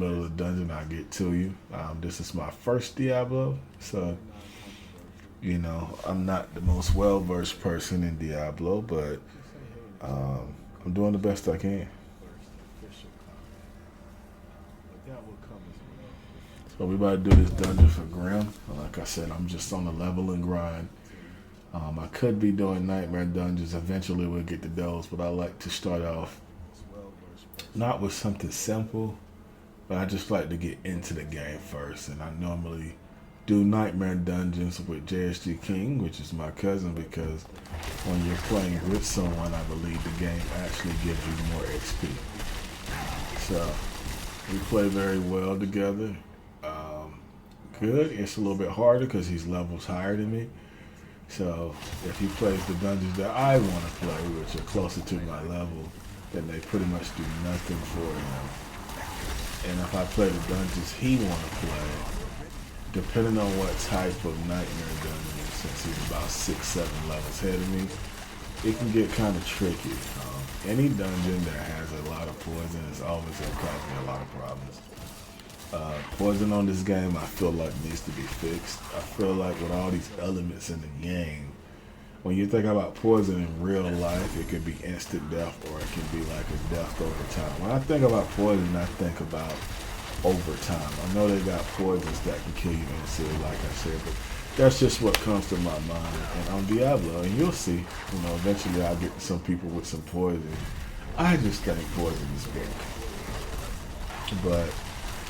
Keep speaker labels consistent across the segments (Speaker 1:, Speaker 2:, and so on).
Speaker 1: Middle of the dungeon, I'll get to you. This is my first Diablo, so I'm not the most well-versed person in Diablo, but I'm doing the best I can. So we about to do this dungeon for Grim. Like I said, I'm just on the level and grind. I could be doing nightmare dungeons. Eventually we'll get to those, but I like to start off not with something simple, but I just like to get into the game first. And I normally do nightmare dungeons with JSG King, which is my cousin, because when you're playing with someone, I believe the game actually gives you more XP. So we play very well together. Good. It's a little bit harder because he's levels higher than me. So if he plays the dungeons that I want to play, which are closer to my level, then they pretty much do nothing for him. And if I play the dungeons he want to play, depending on what type of nightmare dungeon, since he's about 6-7 levels ahead of me, it can get kind of tricky. Any dungeon that has a lot of poison is always going to cause me a lot of problems. Poison on this game, I feel like needs to be fixed. I feel like with all these elements in the game, when you think about poison in real life, it could be instant death or it can be like a death over time. When I think about poison, I think about over time. I know they got poisons that can kill you instantly, like I said, but that's just what comes to my mind. And on Diablo, and you'll see, eventually I'll get to some people with some poison. I just think poison is good. But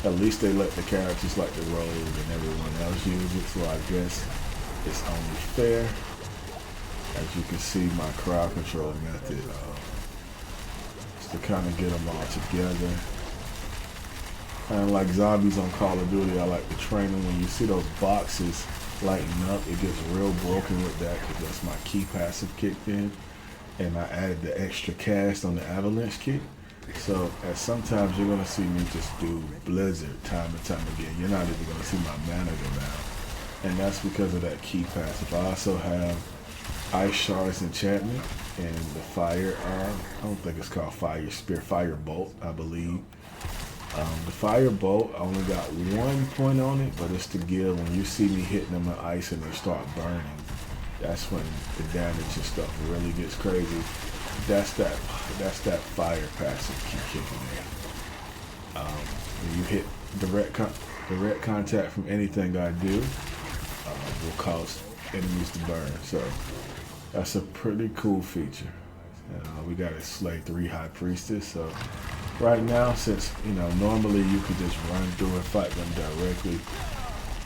Speaker 1: at least they let the characters like the rogue and everyone else use it, so I guess it's only fair. As you can see, my crowd control method is to kind of get them all together. Kind of like zombies on Call of Duty, I like to train them. When you see those boxes lighting up, it gets real broken with that because that's my key passive kicked in. And I added the extra cast on the avalanche kick. So sometimes you're going to see me just do Blizzard time and time again. You're not even going to see my mana go down. And that's because of that key passive. I also have Ice Shards enchantment and the fire, I don't think it's called Fire Spear, Fire Bolt, I believe. The Fire Bolt, I only got 1 point on it, but it's to give when you see me hitting them with ice and they start burning. That's when the damage and stuff really gets crazy. That's that fire passive keep kicking in. When you hit direct contact from anything I do, will cause enemies to burn. So that's a pretty cool feature. We got to slay 3 High Priestess. So right now, since normally you could just run through and fight them directly,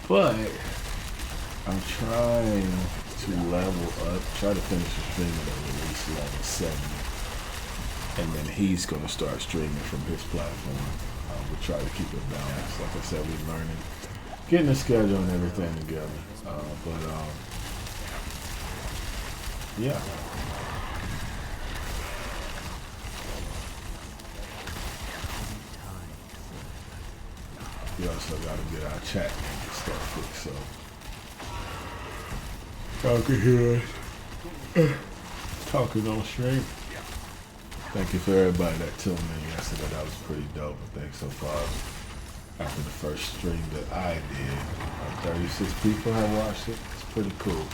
Speaker 1: but I'm trying to level up, try to finish the stream at least level 70, and then he's going to start streaming from his platform. We'll try to keep it balanced. Like I said, we're learning, getting the schedule and everything together. Yeah. We also got to get our chat and stuff fixed, so y'all can hear us talking on stream. Thank you for everybody that tuned in yesterday. That was pretty dope. I think so far, after the first stream that I did, 36 people have watched it. It's pretty cool,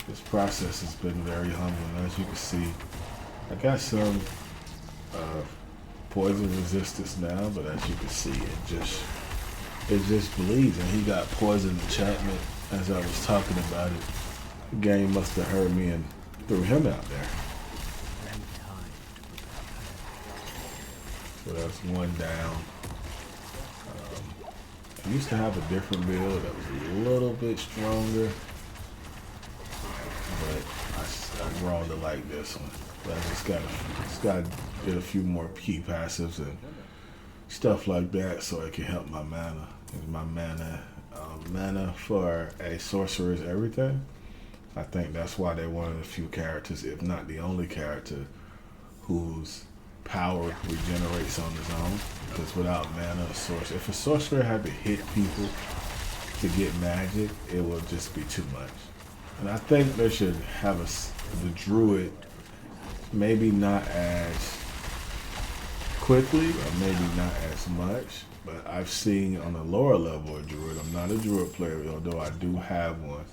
Speaker 1: This process has been very humbling. As you can see, I got some poison resistance now, but as you can see, it just bleeds. And he got poison enchantment as I was talking about it. The game must have heard me and threw him out there. So that's 1 down. I used to have a different build that was a little bit stronger, but I grown to like this one. But I just got to get a few more key passives and stuff like that so it can help my mana. And my mana for a sorcerer is everything. I think that's why they're one of the few characters, if not the only character, whose power regenerates on his own. Because without mana, if a sorcerer had to hit people to get magic, it would just be too much. And I think they should have the druid maybe not as quickly, or maybe not as much. But I've seen on the lower level of Druid, I'm not a Druid player, although I do have one.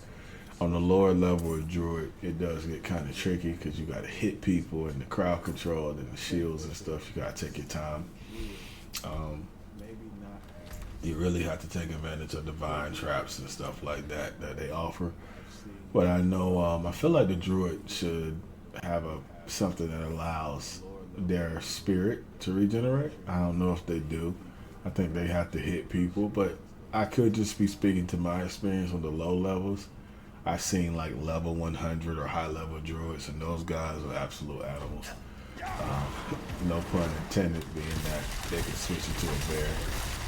Speaker 1: On the lower level of Druid, it does get kind of tricky because you got to hit people and the crowd control and the shields and stuff. You got to take your time. You really have to take advantage of divine traps and stuff like that they offer. But I know, I feel like the Druid should have something that allows their spirit to regenerate. I don't know if they do. I think they have to hit people, but I could just be speaking to my experience on the low levels. I've seen like level 100 or high level druids, and those guys are absolute animals. No pun intended, being that they can switch into a bear.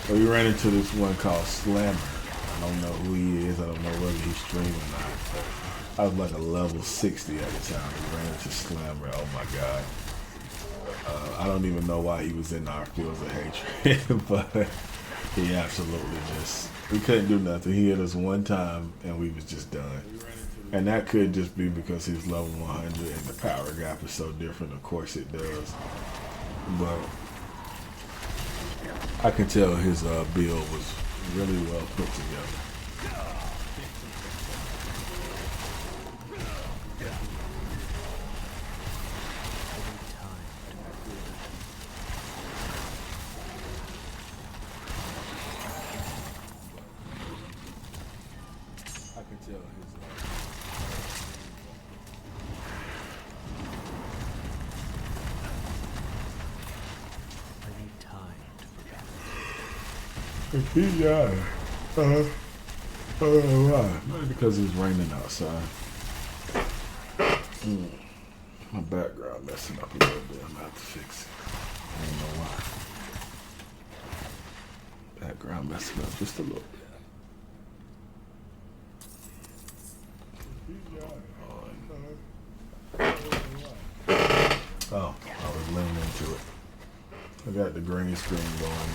Speaker 1: So we ran into this one called Slammer. I don't know who he is. I don't know whether he's streaming or not. But I was like a level 60 at the time. We ran into Slammer. Oh my god. I don't even know why he was in our fields of hatred, but he absolutely just, we couldn't do nothing. He hit us one time and we was just done. And that could just be because he's level 100 and the power gap is so different. Of course it does. But I can tell his build was really well put together. Yeah. Why? Maybe because it's raining outside. My background messing up a little bit. I'm gonna have to fix it. I don't know why. Background messing up just a little bit. Oh, I was leaning into it. I got the green screen going.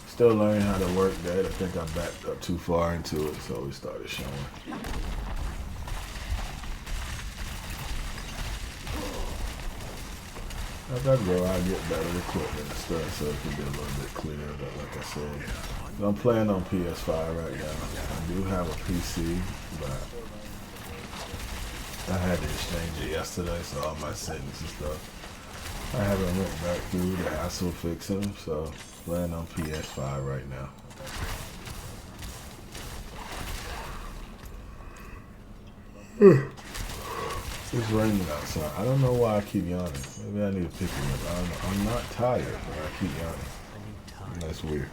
Speaker 1: Still learning how to work that. I think I backed up too far into it, so it started showing. As I grow, I get better equipment and stuff, so it can be a little bit clearer. But like I said, I'm playing on PS5 right now. I do have a PC, but I had to exchange it yesterday, so all my settings and stuff, I haven't went back through the hassle fixing them, so playing on PS5 right now. It's raining outside. I don't know why I keep yawning. Maybe I need to pick it up. I don't know. I'm not tired, but I keep yawning. That's weird.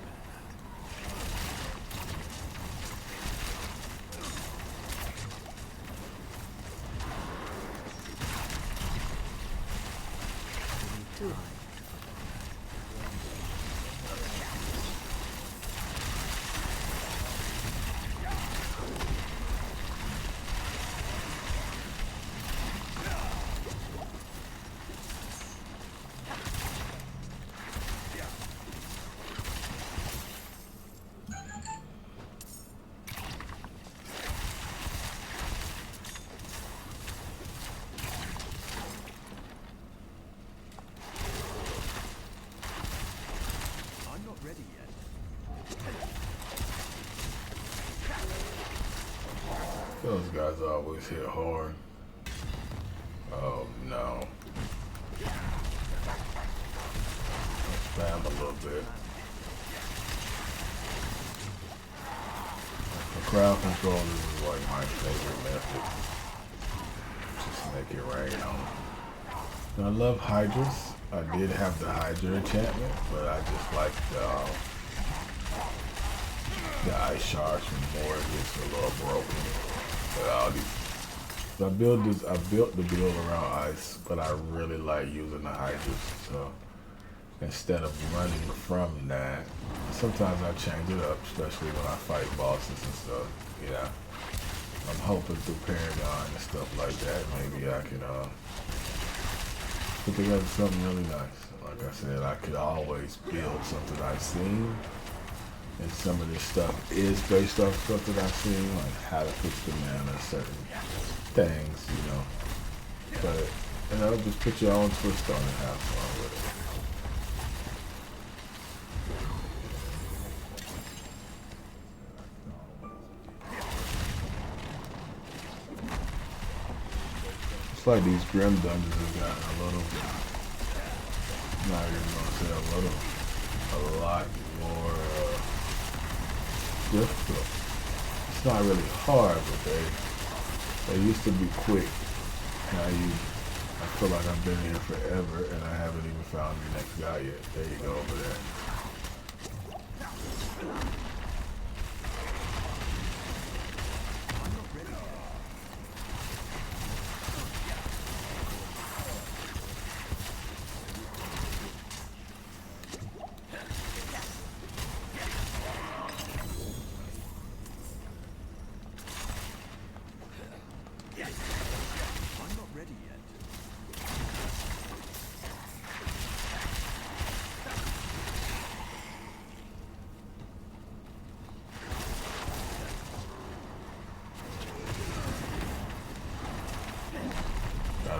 Speaker 1: Those guys always hit hard. Oh no. Let's spam a little bit. The crowd control is like my favorite method. Just make it rain on them. I love Hydras. I did have the Hydra enchantment, but I just like the ice shards more. It gets a little broken. I built the build around ice, but I really like using the Hydras. So instead of running from that, sometimes I change it up, especially when I fight bosses and stuff. Yeah, I'm hoping through Paragon and stuff like that, maybe I can put together something really nice. Like I said, I could always build something I've seen. And some of this stuff is based off stuff that I've seen, like how to fix the mana, certain things, you know. But, you know, just put your own twist on it, have fun with like these grim dungeons have gotten a little, not even gonna say a lot more difficult. It's not really hard, but they used to be quick. Now I feel like I've been here forever and I haven't even found the next guy yet. There you go over there.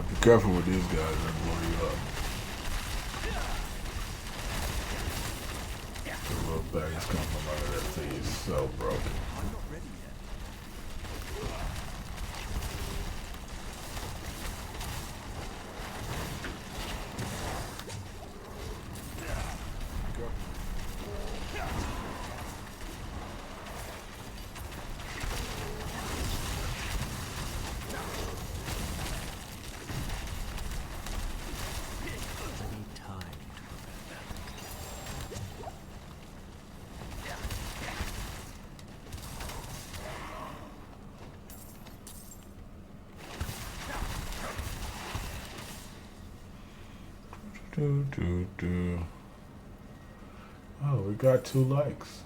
Speaker 1: Be careful with these guys, they'll blow you up. The little things come from under that thing is so broken. Oh, we got 2 likes.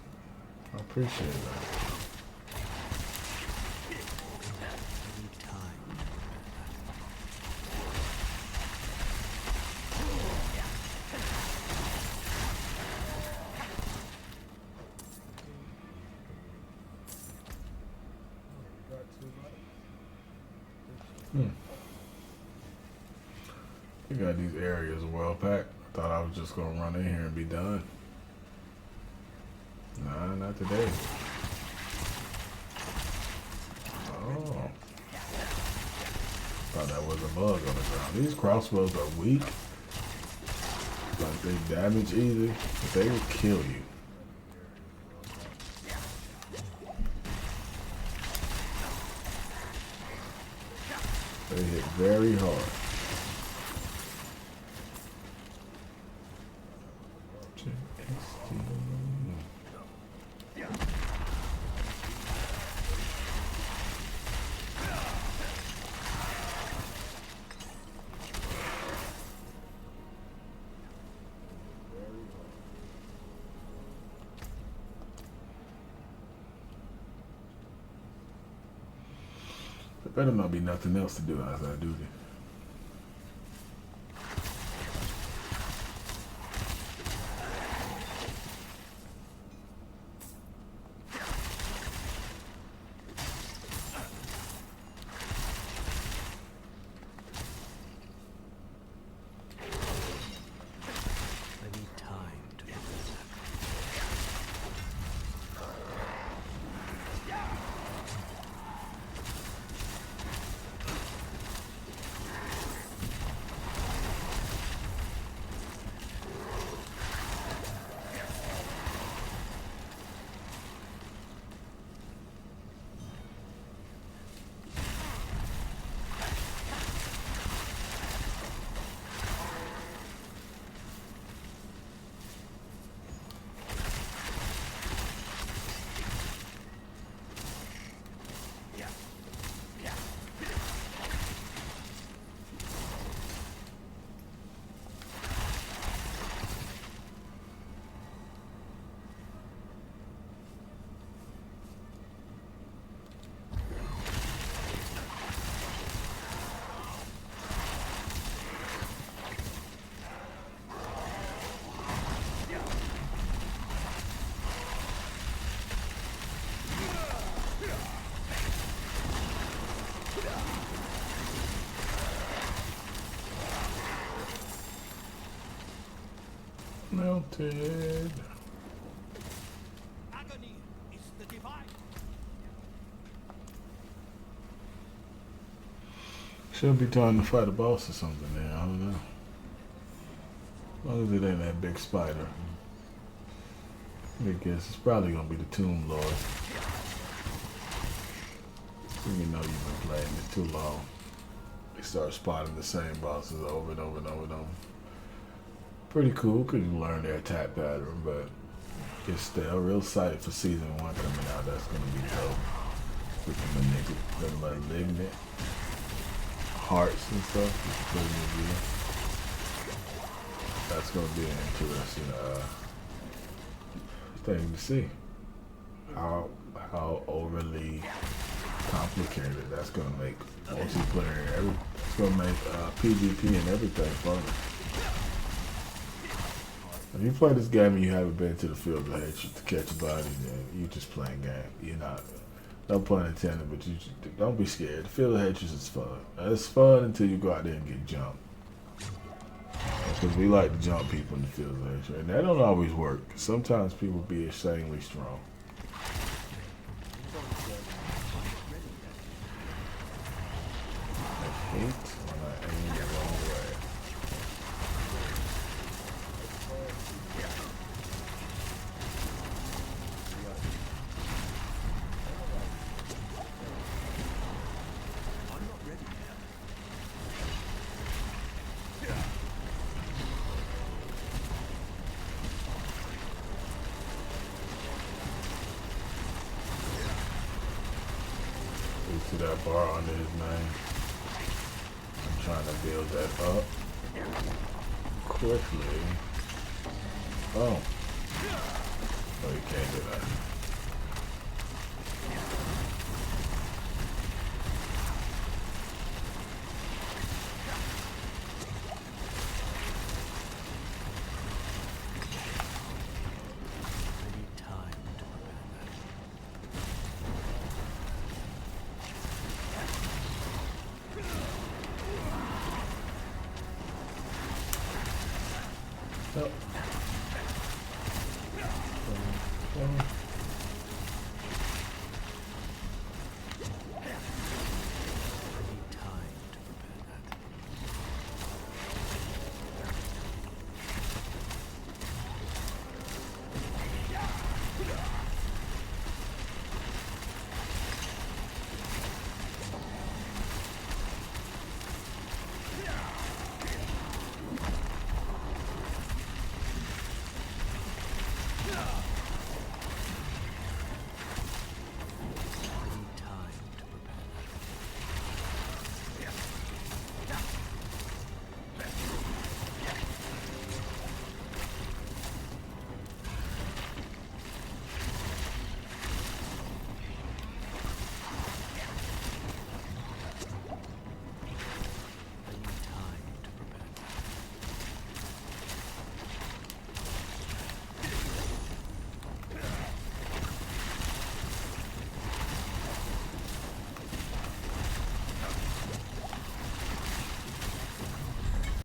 Speaker 1: I appreciate that. We got these areas well packed. Thought I was just gonna run in here and be done. Nah, not today. Oh. Thought that was a bug on the ground. These crossbows are weak. Like they damage easy, but they will kill you. They hit very hard. There better not be nothing else to do outside duty. Melted.
Speaker 2: Agony is the divine.
Speaker 1: Should be trying to fight a boss or something there. I don't know. As long as it ain't that big spider. I guess it's probably gonna be the Tomb Lord. You know you've been playing it too long. They start spotting the same bosses over and over and over and over. Pretty cool, cause you learn their attack pattern, but it's still real sight for season 1 coming out. That's gonna be dope. With the malignant hearts and stuff. That's gonna be an interesting thing to see. How overly complicated that's gonna make multiplayer. It's gonna make PvP and everything fun. If you play this game and you haven't been to the field of hatred to catch a body, then you just playing game. You're not. No pun intended, but you don't be scared. The field of hatred is fun. It's fun until you go out there and get jumped. Because we like to jump people in the field of hatred, and that don't always work. Sometimes people be insanely strong. I hate when I aim the wrong way. See that bar under his name. I'm trying to build that up quickly. Oh. Oh, you can't do that. Oh.